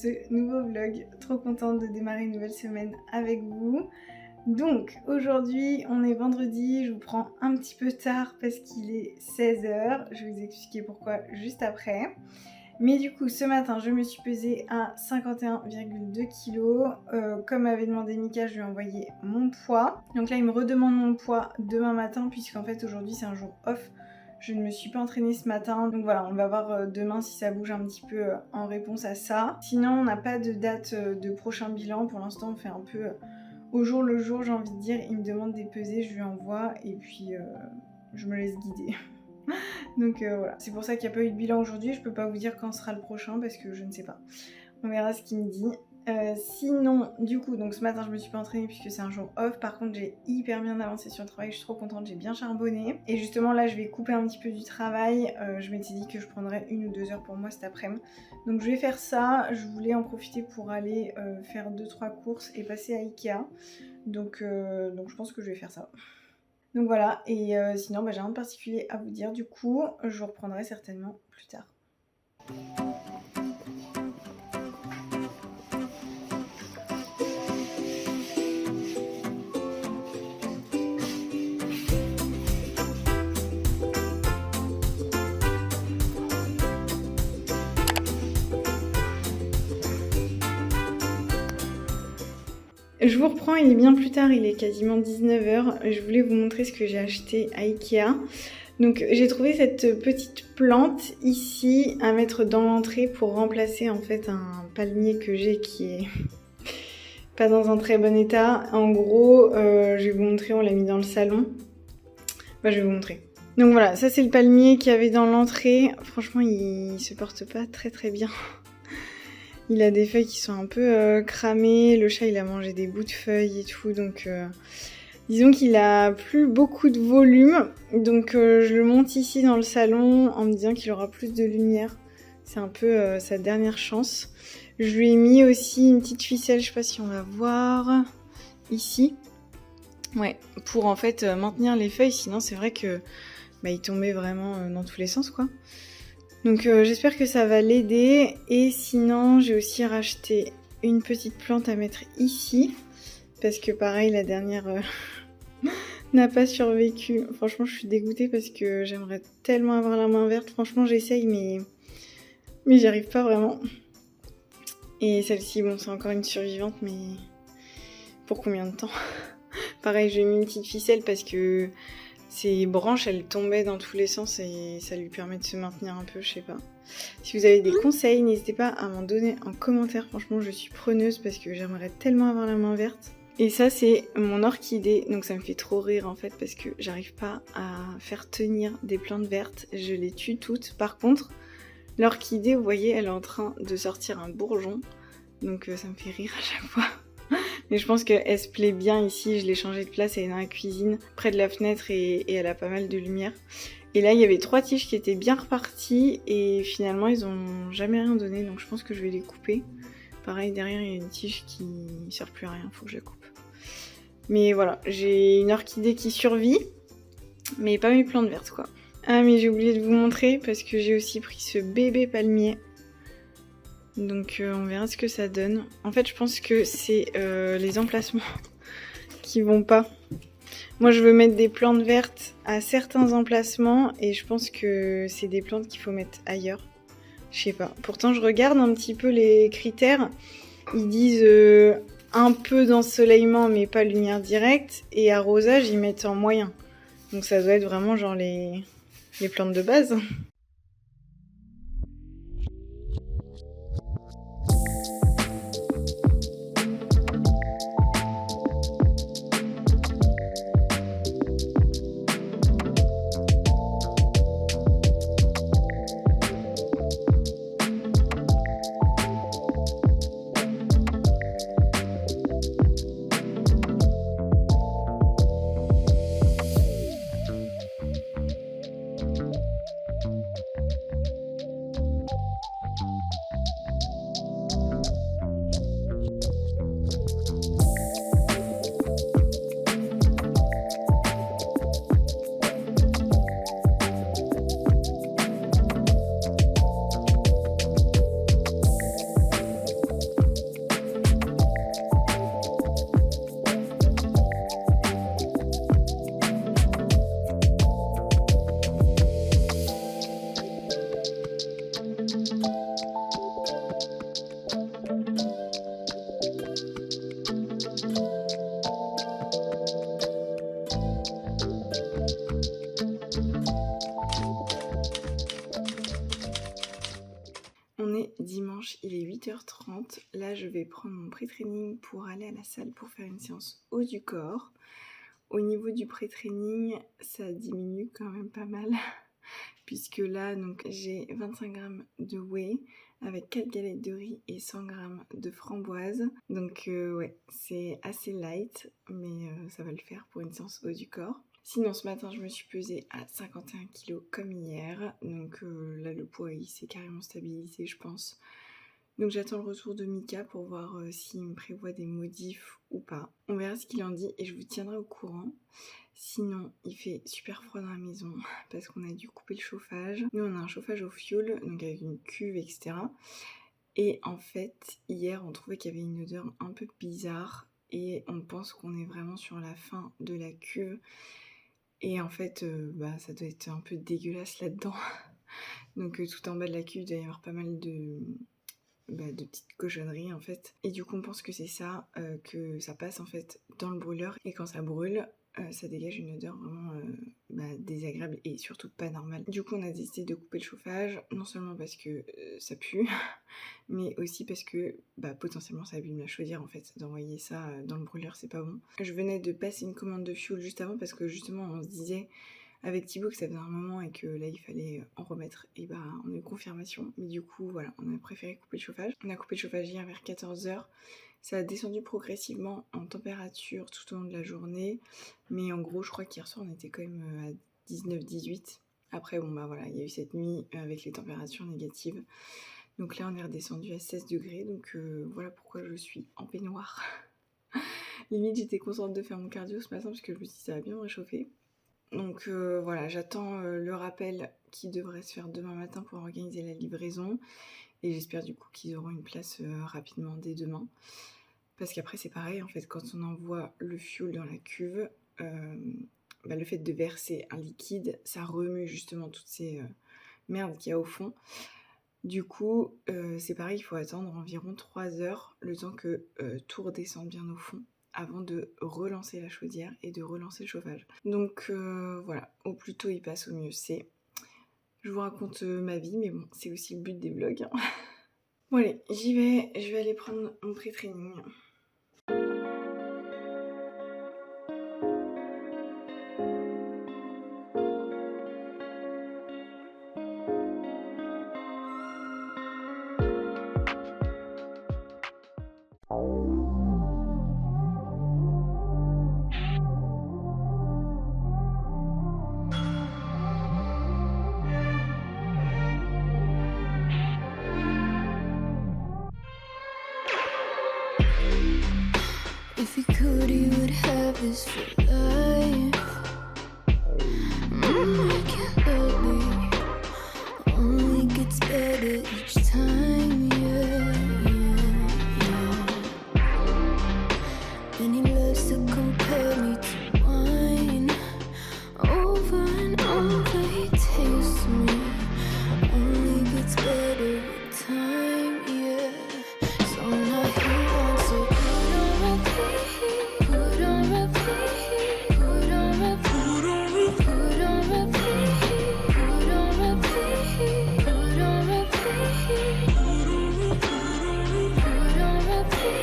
ce nouveau vlog. Trop contente de démarrer une nouvelle semaine avec vous. Donc aujourd'hui on est vendredi, je vous prends un petit peu tard parce qu'il est 16h. Je vais vous expliquer pourquoi juste après. Mais du coup ce matin je me suis pesée à 51,2 kg. Comme m'avait demandé Mika, je lui ai envoyé mon poids. Donc là il me redemande mon poids demain matin puisqu'en fait aujourd'hui c'est un jour off. Je ne me suis pas entraînée ce matin, donc voilà, on va voir demain si ça bouge un petit peu en réponse à ça. Sinon, on n'a pas de date de prochain bilan. Pour l'instant, on fait un peu au jour le jour, j'ai envie de dire. Il me demande des pesées, je lui envoie et puis je me laisse guider. Donc voilà, c'est pour ça qu'il n'y a pas eu de bilan aujourd'hui. Je peux pas vous dire quand sera le prochain parce que je ne sais pas. On verra ce qu'il me dit. Sinon, du coup, donc ce matin je me suis pas entraînée puisque c'est un jour off. Par contre, j'ai hyper bien avancé sur le travail, je suis trop contente, j'ai bien charbonné. Et justement là, je vais couper un petit peu du travail. Je m'étais dit que je prendrais 1 ou 2 heures pour moi cet après-midi. Donc je vais faire ça. Je voulais en profiter pour aller faire 2-3 courses et passer à Ikea. Donc je pense que je vais faire ça. Donc voilà, et sinon j'ai rien de particulier à vous dire. Du coup, je vous reprendrai certainement plus tard. Je vous reprends, il est bien plus tard, il est quasiment 19h. Je voulais vous montrer ce que j'ai acheté à Ikea. Donc j'ai trouvé cette petite plante ici à mettre dans l'entrée pour remplacer en fait un palmier que j'ai qui est pas dans un très bon état. En gros, je vais vous montrer, on l'a mis dans le salon. Bah, je vais vous montrer. Donc voilà, ça c'est le palmier qu'il y avait dans l'entrée. Franchement, il se porte pas très bien. Il a des feuilles qui sont un peu cramées, le chat il a mangé des bouts de feuilles et tout, donc disons qu'il a plus beaucoup de volume. Donc je le monte ici dans le salon en me disant qu'il aura plus de lumière. C'est un peu sa dernière chance. Je lui ai mis aussi une petite ficelle, je sais pas si on va voir, ici. Ouais, pour en fait maintenir les feuilles, sinon c'est vrai que il tombait vraiment dans tous les sens quoi. Donc j'espère que ça va l'aider. Et sinon j'ai aussi racheté une petite plante à mettre ici. Parce que pareil la dernière n'a pas survécu. Franchement je suis dégoûtée parce que j'aimerais tellement avoir la main verte. Franchement j'essaye mais j'y arrive pas vraiment. Et celle-ci bon c'est encore une survivante mais pour combien de temps? Pareil j'ai mis une petite ficelle parce que ses branches, elles tombaient dans tous les sens et ça lui permet de se maintenir un peu, je sais pas. Si vous avez des conseils, n'hésitez pas à m'en donner en commentaire. Franchement, je suis preneuse parce que j'aimerais tellement avoir la main verte. Et ça, c'est mon orchidée. Donc ça me fait trop rire en fait parce que j'arrive pas à faire tenir des plantes vertes. Je les tue toutes. Par contre, l'orchidée, vous voyez, elle est en train de sortir un bourgeon. Donc ça me fait rire à chaque fois. Mais je pense qu'elle se plaît bien ici, je l'ai changée de place, elle est dans la cuisine, près de la fenêtre et elle a pas mal de lumière. Et là il y avait 3 tiges qui étaient bien reparties et finalement ils ont jamais rien donné donc je pense que je vais les couper. Pareil derrière il y a une tige qui ne sert plus à rien, faut que je la coupe. Mais voilà, j'ai une orchidée qui survit, mais pas mes plantes vertes quoi. Ah mais j'ai oublié de vous montrer parce que j'ai aussi pris ce bébé palmier. Donc on verra ce que ça donne. En fait je pense que c'est les emplacements qui vont pas. Moi je veux mettre des plantes vertes à certains emplacements et je pense que c'est des plantes qu'il faut mettre ailleurs. Je sais pas. Pourtant je regarde un petit peu les critères. Ils disent un peu d'ensoleillement mais pas lumière directe et arrosage ils mettent en moyen. Donc ça doit être vraiment genre les plantes de base. prendre mon pré-training pour aller à la salle pour faire une séance haut du corps. Au niveau du pré-training, ça diminue quand même pas mal. Puisque là, donc, j'ai 25 grammes de whey avec 4 galettes de riz et 100 grammes de framboise. Donc ouais, c'est assez light, mais ça va le faire pour une séance haut du corps. Sinon, ce matin, je me suis pesée à 51 kg comme hier. Donc là, le poids, il s'est carrément stabilisé, je pense. Donc j'attends le retour de Mika pour voir s'il me prévoit des modifs ou pas. On verra ce qu'il en dit et je vous tiendrai au courant. Sinon, il fait super froid dans la maison parce qu'on a dû couper le chauffage. Nous, on a un chauffage au fioul, donc avec une cuve, etc. Et en fait, hier, on trouvait qu'il y avait une odeur un peu bizarre et on pense qu'on est vraiment sur la fin de la cuve. Et en fait, ça doit être un peu dégueulasse là-dedans. Donc tout en bas de la cuve, il doit y avoir pas mal de petites cochonneries en fait. Et du coup, on pense que c'est ça, que ça passe en fait dans le brûleur. Et quand ça brûle, ça dégage une odeur vraiment désagréable et surtout pas normale. Du coup, on a décidé de couper le chauffage, non seulement parce que ça pue, mais aussi parce que potentiellement ça abîme la chaudière en fait. D'envoyer ça dans le brûleur, c'est pas bon. Je venais de passer une commande de fioul juste avant parce que justement on se disait avec Thibaut que ça faisait un moment et que là il fallait en remettre. Et on a eu confirmation, mais du coup voilà, on a préféré couper le chauffage. On a coupé le chauffage hier vers 14h. Ça a descendu progressivement en température tout au long de la journée, mais en gros je crois qu'hier soir on était quand même à 19-18. Après voilà, il y a eu cette nuit avec les températures négatives. Donc là on est redescendu à 16 degrés, donc voilà pourquoi je suis en peignoir. Limite j'étais contente de faire mon cardio ce matin parce que je me suis dit ça va bien me réchauffer. Donc voilà, j'attends le rappel qui devrait se faire demain matin pour organiser la livraison. Et j'espère du coup qu'ils auront une place rapidement dès demain. Parce qu'après c'est pareil, en fait, quand on envoie le fioul dans la cuve, le fait de verser un liquide, ça remue justement toutes ces merdes qu'il y a au fond. Du coup, c'est pareil, il faut attendre environ 3 heures, le temps que tout redescende bien au fond, avant de relancer la chaudière et de relancer le chauffage. Donc voilà, au plus tôt il passe, au mieux c'est. Je vous raconte ma vie, mais bon, c'est aussi le but des vlogs. Hein. Bon allez, j'y vais, je vais aller prendre mon pré-training. If he could, he would have this for life. I can't let me. Only gets better each time, yeah. And he loves to compare me to wine. Over and over he tastes me. Only gets better with time, yeah. So now he wants to put on repeat, put on repeat, put on repeat, put on repeat, put on repeat, put on repeat, put on repeat.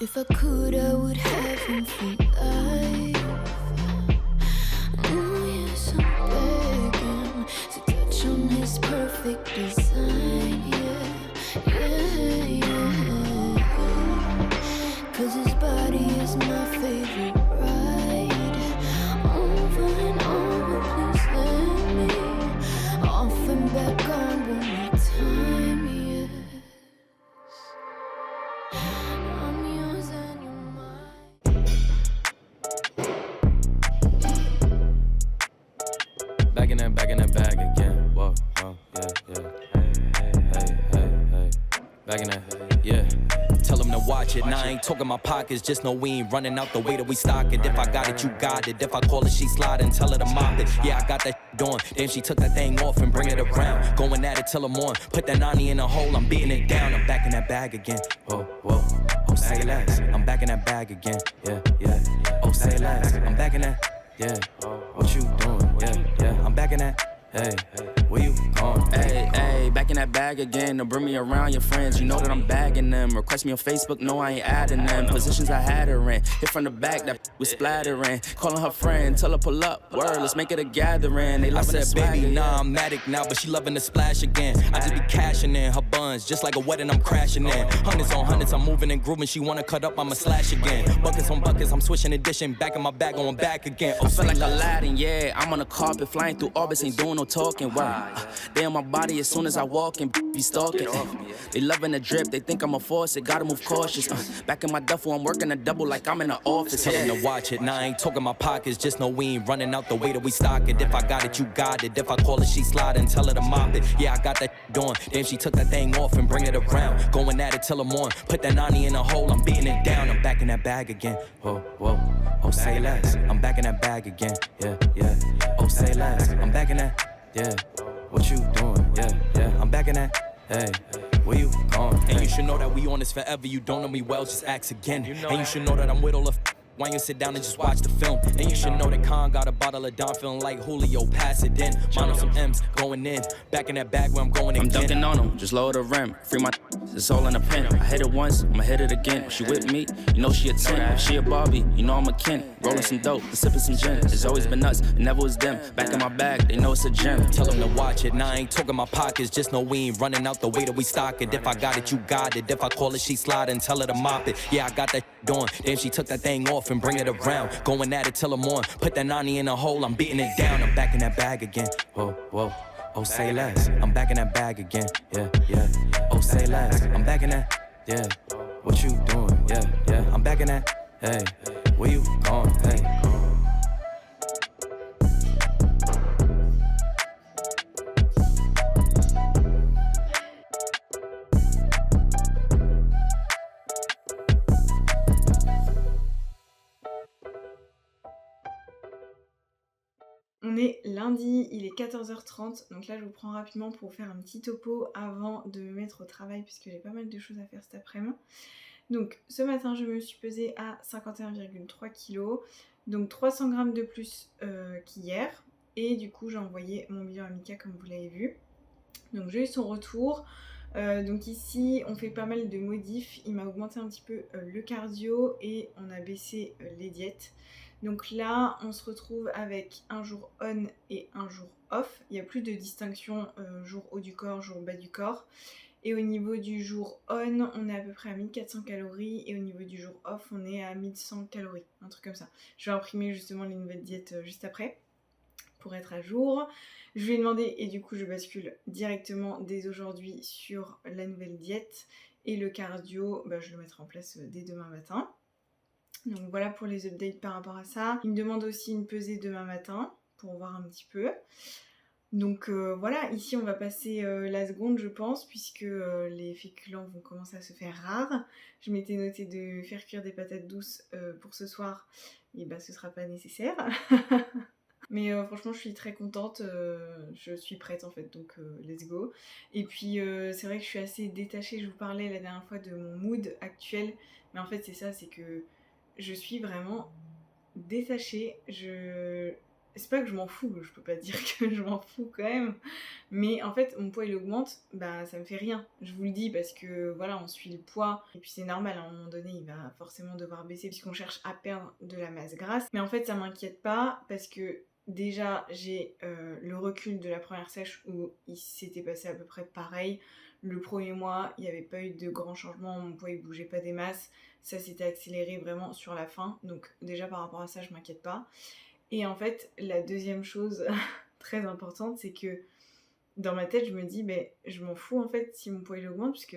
If I could, I would have him for life. Oh yes, I'm begging to touch on his perfect design, yeah. 'Cause his body is my favorite ride. Over and over, please let me off and back on one more time, yes. I'm yours and you're mine. Back in that bag again. Whoa, yeah. Hey. Back in that, yeah. Tell them to watch it. Now I ain't talking my pockets. Just know we ain't running out the way that we stock it. If I got it, you got it. If I call it, she slide and tell her to mop it. Yeah, I got that on. Then she took that thing off and bring it around. Going at it till I'm on. Put that 90 in a hole. I'm beating it down. I'm back in that bag again. Whoa. Oh, say less. I'm back in that bag again. Yeah. Oh, say less. I'm back in that. yeah. What you doing? Yeah. I'm back in that. Hey, where you going? Hey, back in that bag again. To bring me around your friends. You know that I'm bagging them. Request me on Facebook, no, I ain't adding them. Positions I had her in. Hit from the back, that was splattering. Calling her friend, tell her pull up. Word, let's make it a gathering. They I loving said, that baby, swagger, nah, yeah. I'm addict now, but she loving the splash again. I just be cashing in her buns, just like a wedding, I'm crashing in. Hundreds on hundreds, I'm moving and grooving. She wanna cut up, I'ma slash again. Buckets on buckets, I'm switching edition. Back in my bag, going back again. I feel like Aladdin, yeah. I'm on the carpet, flying through orbits, ain't doing no talking. Wow. They on my body as soon as I walk and be stalking. They loving the drip, they think I'm a force, it gotta move cautious. Back in my duffel, I'm working a double like I'm in the office. Tell them to watch it, now I ain't talking my pockets. Just know we ain't running out the way that we stock it. If I got it, you got it. If I call it, she sliding, tell her to mop it. Yeah, I got that doing. Damn, she took that thing off and bring it around. Going at it till I'm on. Put that 90 in a hole, I'm beating it down. I'm back in that bag again. Whoa, oh, say less. I'm back in that bag again. Yeah. Oh, say less. I'm back in that. Yeah. What you doing? Yeah. I'm back in that. Hey, where you going? And you should know that we on this forever. You don't know me well, just ask again. And you should know that I'm with all the why you sit down and just watch the film? And you should know that Khan got a bottle of Don feeling like Julio, pass it in. Mine on some M's, going in. Back in that bag where I'm going again. I'm dunking on them, just lower the rim. Free my it's all in a pen. I hit it once, I'ma hit it again. She with me, you know she a 10. If she a Barbie, you know I'm a Ken. Rolling some dope and sipping some gin. It's always been us, it never was them. Back in my bag, they know it's a gem. Tell them to watch it, now I ain't talking my pockets. Just know we ain't running out the way that we stock it. If I got it, you got it. If I call it, she sliding, tell her to mop it. Yeah, I got that doing. Damn, she took that thing off and bring it around. Going at it till I'm on. Put that 90 in a hole, I'm beating it down. I'm back in that bag again. Whoa. Oh, say less. I'm back in that bag again. Yeah. Oh, say less. I'm back in that. Yeah. What you doing? Yeah. I'm back in that. Hey, where you going? Hey. On est lundi, il est 14h30, donc là je vous prends rapidement pour vous faire un petit topo avant de me mettre au travail puisque j'ai pas mal de choses à faire cet après-midi. Donc ce matin je me suis pesée à 51,3 kg, donc 300 grammes de plus qu'hier, et du coup j'ai envoyé mon bilan à Mika comme vous l'avez vu. Donc j'ai eu son retour. Donc ici on fait pas mal de modifs, il m'a augmenté un petit peu le cardio et on a baissé les diètes. Donc là on se retrouve avec un jour on et un jour off, il n'y a plus de distinction jour haut du corps, jour bas du corps. Et au niveau du jour on, on est à peu près à 1400 calories et au niveau du jour off on est à 1100 calories, un truc comme ça. Je vais imprimer justement les nouvelles diètes juste après pour être à jour. Je lui ai demandé et du coup je bascule directement dès aujourd'hui sur la nouvelle diète et le cardio, je le mettrai en place dès demain matin. Donc voilà pour les updates par rapport à ça. Il me demande aussi une pesée demain matin pour voir un petit peu. Donc voilà, ici on va passer la seconde je pense puisque les féculents vont commencer à se faire rares. Je m'étais noté de faire cuire des patates douces pour ce soir et ce sera pas nécessaire. Mais franchement je suis très contente, je suis prête en fait, donc let's go. Et puis c'est vrai que je suis assez détachée, je vous parlais la dernière fois de mon mood actuel, mais en fait c'est ça, c'est que je suis vraiment détachée, c'est pas que je m'en fous, je peux pas dire que je m'en fous quand même, mais en fait mon poids il augmente, ça me fait rien, je vous le dis parce que voilà on suit le poids et puis c'est normal, à un moment donné il va forcément devoir baisser puisqu'on cherche à perdre de la masse grasse, mais en fait ça m'inquiète pas parce que déjà j'ai le recul de la première sèche où il s'était passé à peu près pareil. Le premier mois il n'y avait pas eu de grands changements, mon poids il bougeait pas des masses, ça s'était accéléré vraiment sur la fin, donc déjà par rapport à ça je m'inquiète pas. Et en fait la deuxième chose très importante c'est que dans ma tête je me dis je m'en fous en fait si mon poids il augmente puisque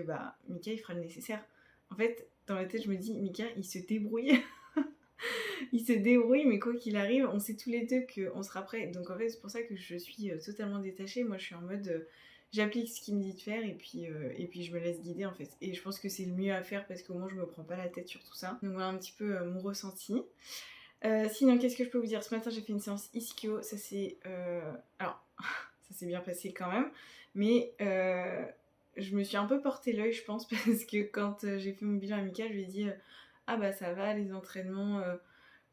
Mika il fera le nécessaire. En fait dans ma tête je me dis Mika il se débrouille. Il se débrouille, mais quoi qu'il arrive, on sait tous les deux qu'on sera prêts. Donc en fait, c'est pour ça que je suis totalement détachée. Moi, je suis en mode, j'applique ce qu'il me dit de faire et puis je me laisse guider en fait. Et je pense que c'est le mieux à faire parce qu'au moins, je me prends pas la tête sur tout ça. Donc voilà un petit peu mon ressenti. Sinon, qu'est-ce que je peux vous dire ? Ce matin, j'ai fait une séance ischio. Ça c'est... Alors, ça s'est bien passé quand même. Mais je me suis un peu porté l'œil, je pense, parce que quand j'ai fait mon bilan amical, je lui ai dit... ça va, les entraînements,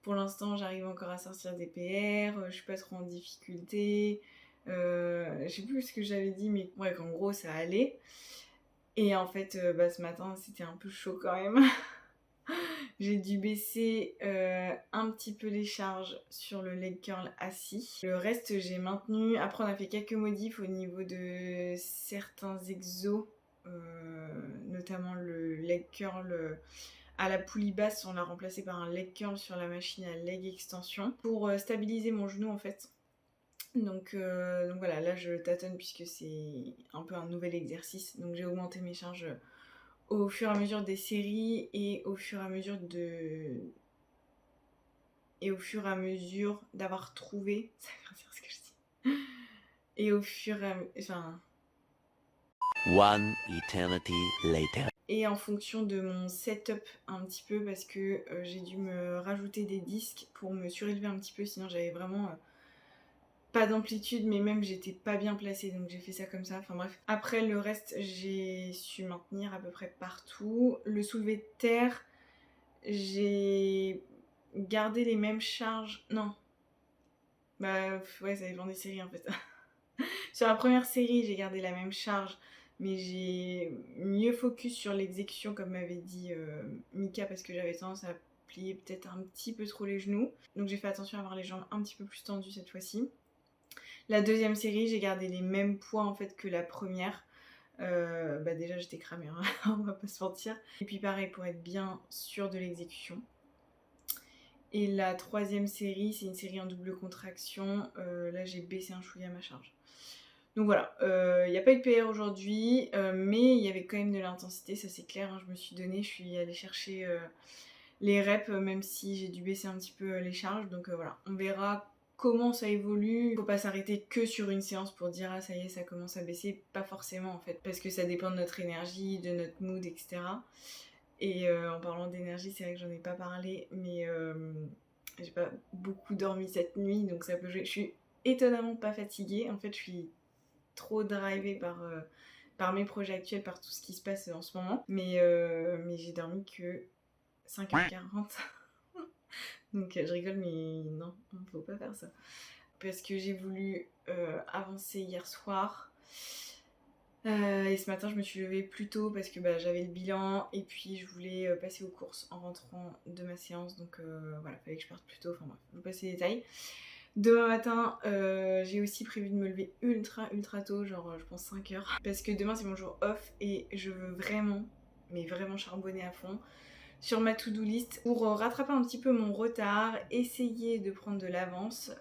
Pour l'instant, j'arrive encore à sortir des PR, je suis pas trop en difficulté. Je sais plus ce que j'avais dit, mais ouais, qu'en gros, ça allait. Et en fait, ce matin, c'était un peu chaud quand même. J'ai dû baisser un petit peu les charges sur le leg curl assis. Le reste, j'ai maintenu. Après, on a fait quelques modifs au niveau de certains exos, notamment le leg curl à la poulie basse. On l'a remplacé par un leg curl sur la machine à leg extension pour stabiliser mon genou en fait. Donc voilà, là je tâtonne puisque c'est un peu un nouvel exercice. Donc j'ai augmenté mes charges au fur et à mesure des séries et au fur et à mesure d'avoir trouvé, ça veut dire ce que je dis. Et au fur et à enfin One eternity later. et en fonction de mon setup un petit peu parce que j'ai dû me rajouter des disques pour me surélever un petit peu, sinon j'avais vraiment pas d'amplitude, mais même j'étais pas bien placée, donc j'ai fait ça comme ça, enfin bref. Après le reste, j'ai su maintenir à peu près partout. Le soulevé de terre, j'ai gardé les mêmes charges, non. Bah ouais, ça dépend des séries en fait. Sur la première série, j'ai gardé la même charge, mais j'ai mieux focus sur l'exécution comme m'avait dit Mika, parce que j'avais tendance à plier peut-être un petit peu trop les genoux. Donc j'ai fait attention à avoir les jambes un petit peu plus tendues cette fois-ci. La deuxième série, j'ai gardé les mêmes poids en fait que la première. Déjà j'étais cramée, hein, on va pas se mentir. Et puis pareil pour être bien sûre de l'exécution. Et la troisième série, c'est une série en double contraction. Là j'ai baissé un chouïa ma charge. Donc voilà, il n'y a pas eu de PR aujourd'hui, mais il y avait quand même de l'intensité, ça c'est clair, hein, je me suis donné, je suis allée chercher les reps, même si j'ai dû baisser un petit peu les charges. Donc voilà, on verra comment ça évolue. Faut pas s'arrêter que sur une séance pour dire ah ça y est ça commence à baisser, pas forcément en fait, parce que ça dépend de notre énergie, de notre mood, etc. Et en parlant d'énergie, c'est vrai que j'en ai pas parlé, mais j'ai pas beaucoup dormi cette nuit, donc ça peut jouer. Je suis étonnamment pas fatiguée, en fait je suis trop drivée par mes projets actuels, par tout ce qui se passe en ce moment, mais j'ai dormi que 5h40. Donc je rigole, mais non, il faut pas faire ça. Parce que j'ai voulu avancer hier soir. Et ce matin, je me suis levée plus tôt parce que j'avais le bilan. Et puis je voulais passer aux courses en rentrant de ma séance. Donc voilà, fallait que je parte plus tôt. Enfin bref, je vous passe les détails. Demain matin, j'ai aussi prévu de me lever ultra tôt, genre je pense 5h. Parce que demain c'est mon jour off et je veux vraiment, mais vraiment charbonner à fond sur ma to-do list pour rattraper un petit peu mon retard, essayer de prendre de l'avance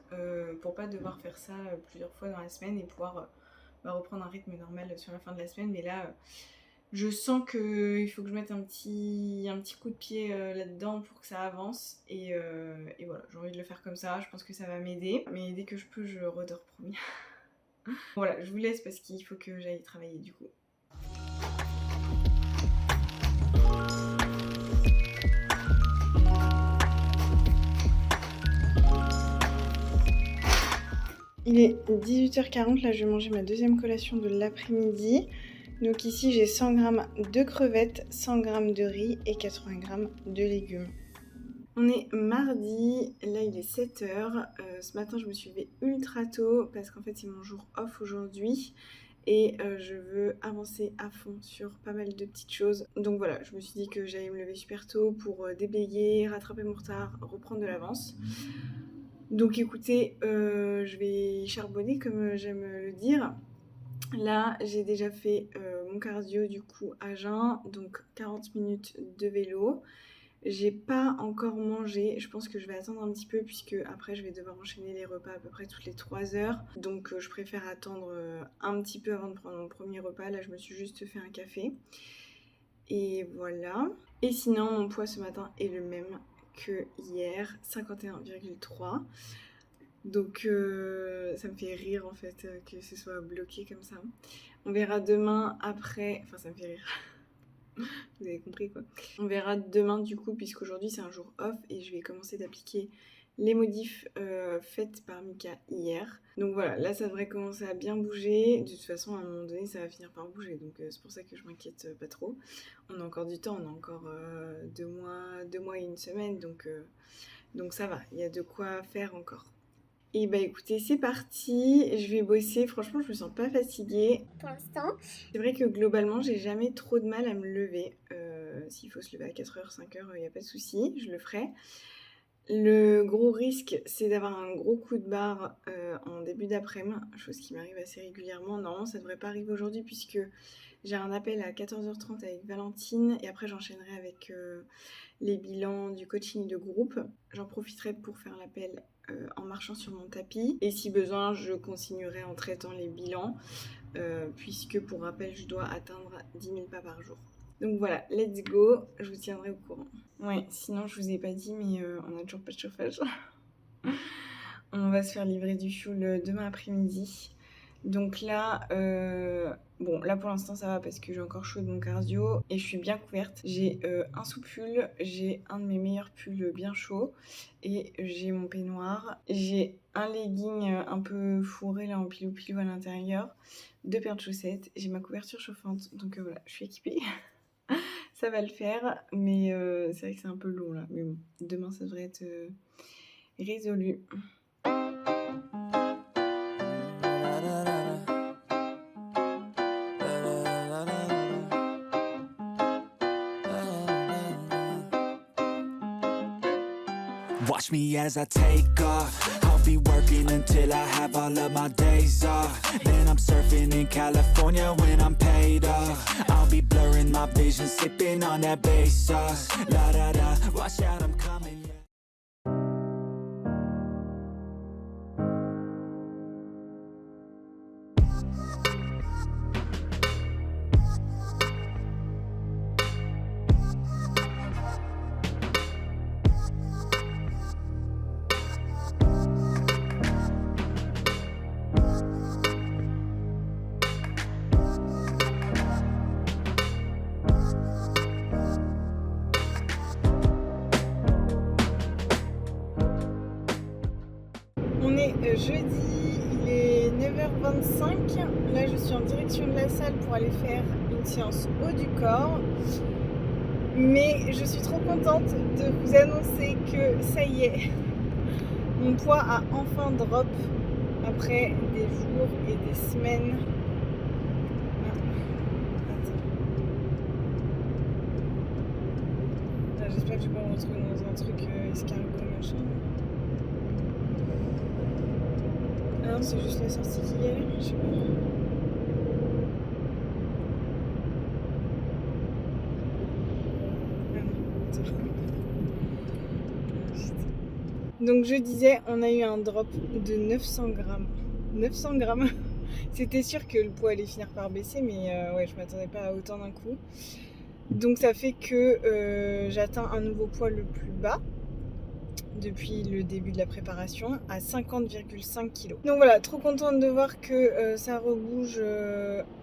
pour pas devoir faire ça plusieurs fois dans la semaine et pouvoir reprendre un rythme normal sur la fin de la semaine. Mais là, je sens qu'il faut que je mette un petit coup de pied là-dedans pour que ça avance. Et voilà, j'ai envie de le faire comme ça, je pense que ça va m'aider. Mais dès que je peux, je redors, promis. Voilà, je vous laisse parce qu'il faut que j'aille travailler du coup. Il est 18h40, là je vais manger ma deuxième collation de l'après-midi. Donc ici j'ai 100 g de crevettes, 100 g de riz et 80 g de légumes. On est mardi, là il est 7h. Ce matin je me suis levée ultra tôt parce qu'en fait c'est mon jour off aujourd'hui. Et je veux avancer à fond sur pas mal de petites choses. Donc voilà, je me suis dit que j'allais me lever super tôt pour déblayer, rattraper mon retard, reprendre de l'avance. Donc écoutez, je vais charbonner comme j'aime le dire. Là, j'ai déjà fait mon cardio du coup à jeun, donc 40 minutes de vélo. J'ai pas encore mangé, je pense que je vais attendre un petit peu puisque après je vais devoir enchaîner les repas à peu près toutes les 3 heures. Donc je préfère attendre un petit peu avant de prendre mon premier repas. Là, je me suis juste fait un café. Et voilà. Et sinon, mon poids ce matin est le même que hier, 51,3. Donc ça me fait rire en fait que ce soit bloqué comme ça. On verra demain après, enfin ça me fait rire. Vous avez compris quoi. On verra demain du coup puisqu'aujourd'hui c'est un jour off et je vais commencer d'appliquer les modifs faites par Mika hier. Donc voilà, là ça devrait commencer à bien bouger. De toute façon à un moment donné ça va finir par bouger, donc c'est pour ça que je m'inquiète pas trop. On a encore du temps, on a encore 2 mois et une semaine, donc Donc ça va, il y a de quoi faire encore. Et bah écoutez, c'est parti, je vais bosser. Franchement, je me sens pas fatiguée. Pour l'instant, C'est vrai que globalement, j'ai jamais trop de mal à me lever. S'il faut se lever à 4h, 5h, il n'y a pas de souci, je le ferai. Le gros risque, c'est d'avoir un gros coup de barre en début d'après-midi, chose qui m'arrive assez régulièrement. Normalement, ça devrait pas arriver aujourd'hui puisque j'ai un appel à 14h30 avec Valentine et après j'enchaînerai avec les bilans du coaching de groupe. J'en profiterai pour faire l'appel en marchant sur mon tapis et si besoin, je continuerai en traitant les bilans puisque pour rappel, je dois atteindre 10 000 pas par jour. Donc voilà, let's go, je vous tiendrai au courant. Ouais, sinon je vous ai pas dit, mais on a toujours pas de chauffage. On va se faire livrer du fuel demain après-midi. Donc là, bon, là pour l'instant ça va parce que j'ai encore chaud de mon cardio et je suis bien couverte. J'ai un sous-pull, j'ai un de mes meilleurs pulls bien chaud et j'ai mon peignoir. J'ai un legging un peu fourré là en pilou-pilou à l'intérieur, 2 paires de chaussettes, j'ai ma couverture chauffante, donc voilà, je suis équipée. Ça va le faire, mais c'est vrai que c'est un peu long là. Mais bon, demain ça devrait être résolu. Watch me as I take off. I'll be working until I have all of my days off. Then I'm surfing in California when I'm paid off. I'll be blurring my vision, sipping on that bass sauce. La da da, watch out, I'm coming. On est jeudi, il est 9h25. Là, je suis en direction de la salle pour aller faire une séance haut du corps. Mais je suis trop contente de vous annoncer que ça y est, mon poids a enfin drop après des jours et des semaines. J'espère que je vais pas me retrouver dans un truc escargot machin. Ah non, c'est juste la sortie qui galère, je sais pas. Donc je disais, on a eu un drop de 900 grammes. 900 grammes. C'était sûr que le poids allait finir par baisser, mais ouais, je m'attendais pas à autant d'un coup. Donc ça fait que j'atteins un nouveau poids le plus bas depuis le début de la préparation à 50,5 kg. Donc voilà, trop contente de voir que ça rebouge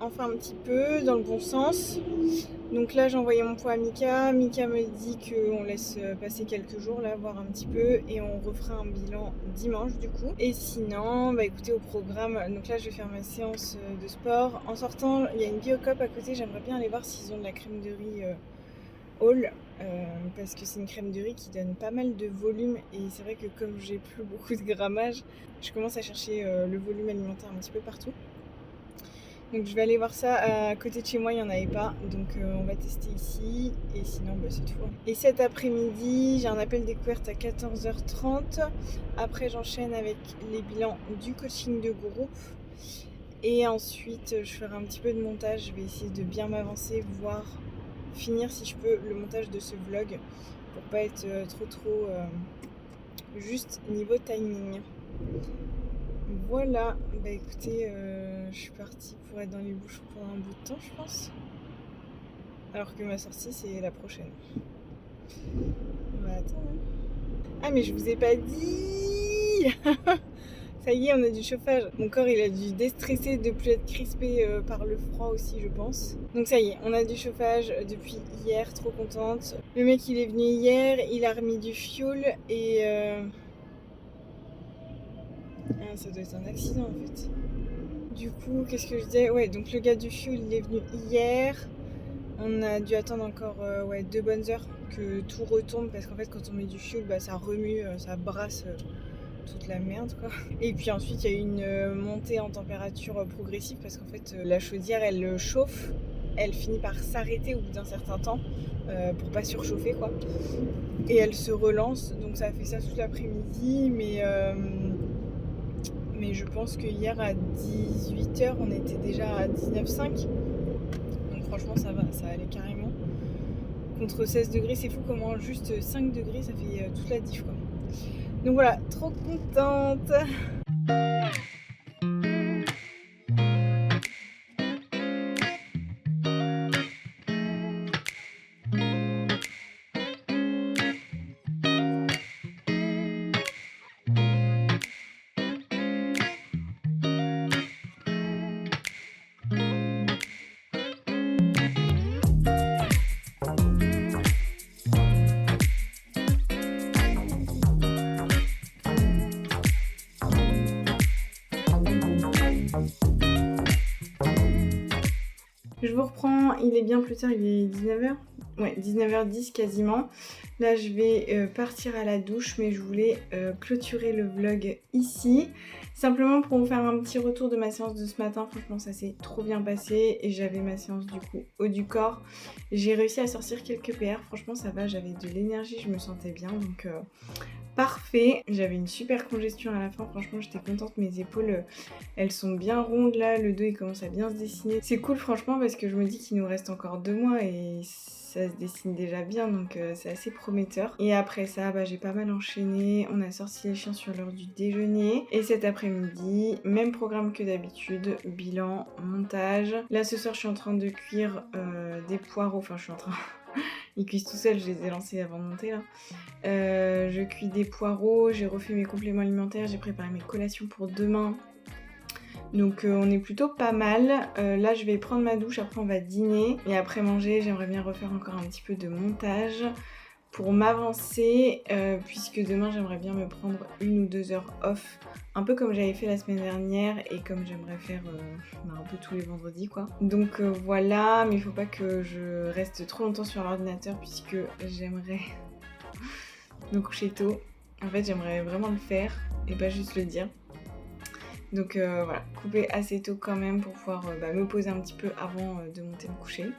enfin un petit peu dans le bon sens. Donc là j'ai envoyé mon poids à Mika. Mika me dit qu'on laisse passer quelques jours là, voir un petit peu et on refera un bilan dimanche du coup. Et sinon, bah écoutez au programme, donc là je vais faire ma séance de sport. En sortant, il y a une Biocop à côté, j'aimerais bien aller voir s'ils ont de la crème de riz All. Parce que c'est une crème de riz qui donne pas mal de volume et c'est vrai que comme j'ai plus beaucoup de grammage, je commence à chercher le volume alimentaire un petit peu partout. Donc je vais aller voir ça. À côté de chez moi il n'y en avait pas, donc on va tester ici et sinon bah, c'est tout. Et cet après-midi j'ai un appel découverte à 14h30. Après j'enchaîne avec les bilans du coaching de groupe et ensuite je ferai un petit peu de montage. Je vais essayer de bien m'avancer, voir finir si je peux le montage de ce vlog pour pas être trop juste niveau timing. Voilà, bah écoutez, je suis partie pour être dans les bouchons pendant un bout de temps je pense, alors que ma sortie c'est la prochaine. On va attendre. Ah mais je vous ai pas dit. Ça y est, on a du chauffage. Mon corps il a dû déstresser de plus être crispé par le froid aussi je pense. Donc ça y est, on a du chauffage depuis hier, trop contente. Le mec il est venu hier, il a remis du fuel et ah, ça doit être un accident en fait. Du coup, qu'est-ce que je disais? Ouais, donc le gars du fuel il est venu hier. On a dû attendre encore 2 bonnes heures que tout retombe parce qu'en fait quand on met du fioul ça remue, ça brasse toute la merde quoi. Et puis ensuite il y a eu une montée en température progressive parce qu'en fait la chaudière elle chauffe, elle finit par s'arrêter au bout d'un certain temps pour pas surchauffer quoi. Et elle se relance, donc ça a fait ça toute l'après-midi mais je pense que hier à 18h on était déjà à 19,5. Donc franchement ça va, ça allait carrément. Contre 16 degrés, c'est fou comment juste 5 degrés ça fait toute la diff quoi. Donc voilà, trop contente. Je vous reprends, il est bien plus tard, il est 19h. Ouais, 19h10 quasiment. Là, je vais partir à la douche, mais je voulais clôturer le vlog ici. Simplement pour vous faire un petit retour de ma séance de ce matin. Franchement, ça s'est trop bien passé. Et j'avais ma séance du coup haut du corps. J'ai réussi à sortir quelques PR. Franchement, ça va, j'avais de l'énergie, je me sentais bien. Donc, parfait. J'avais une super congestion à la fin. Franchement, j'étais contente. Mes épaules, elles sont bien rondes là. Le dos, il commence à bien se dessiner. C'est cool, franchement, parce que je me dis qu'il nous reste encore 2 mois et ça se dessine déjà bien, donc c'est assez prometteur. Et après ça, j'ai pas mal enchaîné. On a sorti les chiens sur l'heure du déjeuner. Et cet après-midi, même programme que d'habitude, bilan, montage. Là ce soir, je suis en train de cuire des poireaux. Enfin, je suis en train... Ils cuisent tout seuls, je les ai lancés avant de monter là. Je cuis des poireaux, j'ai refait mes compléments alimentaires, j'ai préparé mes collations pour demain. Donc on est plutôt pas mal. Là je vais prendre ma douche, après on va dîner. Et après manger, j'aimerais bien refaire encore un petit peu de montage pour m'avancer. Puisque demain j'aimerais bien me prendre 1 ou 2 heures off. Un peu comme j'avais fait la semaine dernière et comme j'aimerais faire un peu tous les vendredis quoi. Donc voilà, mais il faut pas que je reste trop longtemps sur l'ordinateur puisque j'aimerais me coucher tôt. En fait j'aimerais vraiment le faire et pas juste le dire. Donc voilà, couper assez tôt quand même pour pouvoir me poser un petit peu avant de monter me coucher.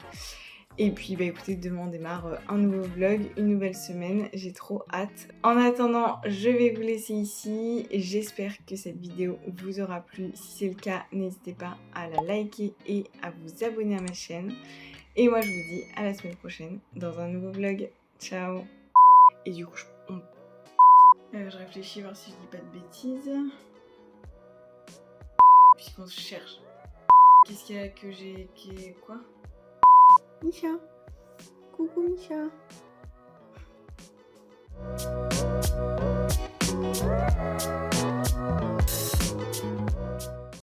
Et puis écoutez, demain on démarre un nouveau vlog, une nouvelle semaine, j'ai trop hâte. En attendant, je vais vous laisser ici. J'espère que cette vidéo vous aura plu. Si c'est le cas, n'hésitez pas à la liker et à vous abonner à ma chaîne. Et moi je vous dis à la semaine prochaine dans un nouveau vlog. Ciao. Et du coup, je réfléchis voir si je dis pas de bêtises. Puisqu'on se cherche. Qu'est-ce qu'il y a que j'ai... Quoi ? Misha. Coucou Misha.